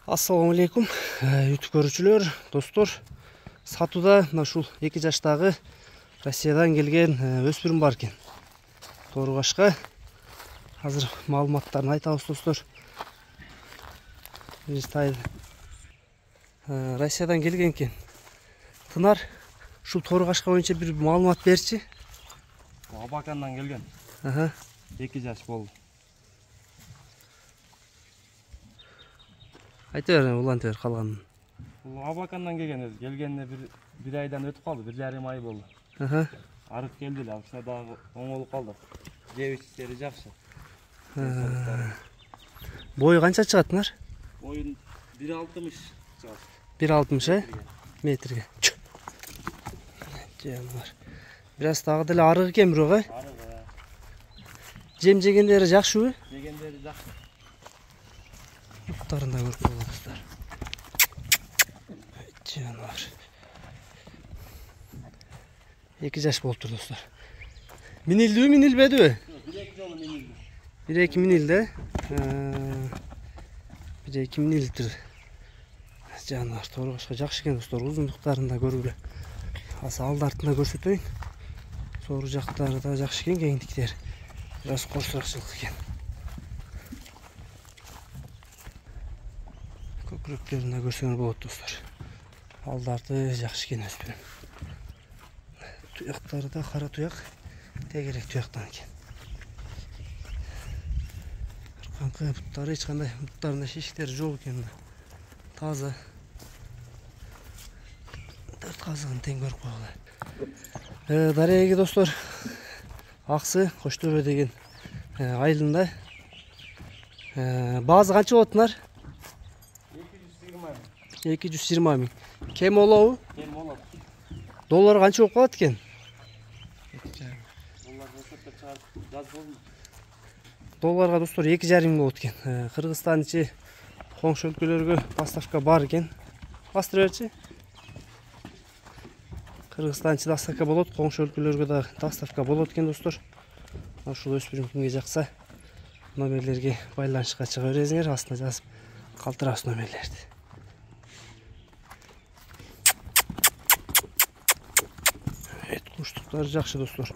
Ассаламу алейкум, YouTube көрүүчүлөр, достор. Сатуда ушул 2 жаштагы Россиядан келген өспүрүм бар экен. Торгашка азыр маалыматтарын айтабыз, достор. Россиядан келген экен. Тынар, ушул торгашка боюнча бир маалымат берчи. Абакандан келген. 2 жаш болду. Айта бер, уланта бер калганын. Бул Абакандан келген, келгенине бир айдан өтүп калды, 1,5 ай болду. Арык келди эле, алча дагы оңолуп калды. Жеп ичтери жакшы. Бою канча чыгат Тынар? Боюн 1,60 чыгат. 1,60 метрге. Жанар. Бираз дагы деле арык экен бирок, Арык. Жем жегендери жакшыбы? Жегендери жакшы. Буттарында көрүп каласыздар. Жанар. 2 жаш болуптур, достор. Минилдиби, минилбедиби? 1-2 жолу минилди. 1-2 минилди. 1-2 минилиптир. Жанар торгашка жакшы экен, достор. Узундуктарын да көргүлө. Аса алды артында көрсөтөйүн. Сору жактары да жакшы экен, кеңдиктер. Бираз корсуракчылык экен. Көкүрөктөрүн да көрсөңөр болот, достор. Алды жакшы экен өспүрүм. Туяктары да кара туяк, тегерек туяктан экен. Арканкы буттары эч кандай буттарында шишиктери жок экен. Таза. Төрт казыгын тең көрүп койгула. Дареги, достор. Аксы Коштөбө деген айылында. Баазы канча болот, Тынар? 220 миң. Кем болобу? Кем болот. Доллар канча болуп калат экен? Долларга, достор, 2,5 миң болот экен. Кыргызстан ичи коңшу өлкөлөргө доставка бар экен. Бастыра берчи. Кыргызстан ичи доставка болот, коңшу өлкөлөргө да доставка болот экен, достор. Ушул өспүрүм кимге жакса, номерлерге байланышка чыга бересиңер, астына жазып калтырабыз номерлерди. Куштуктары жакшы, достор.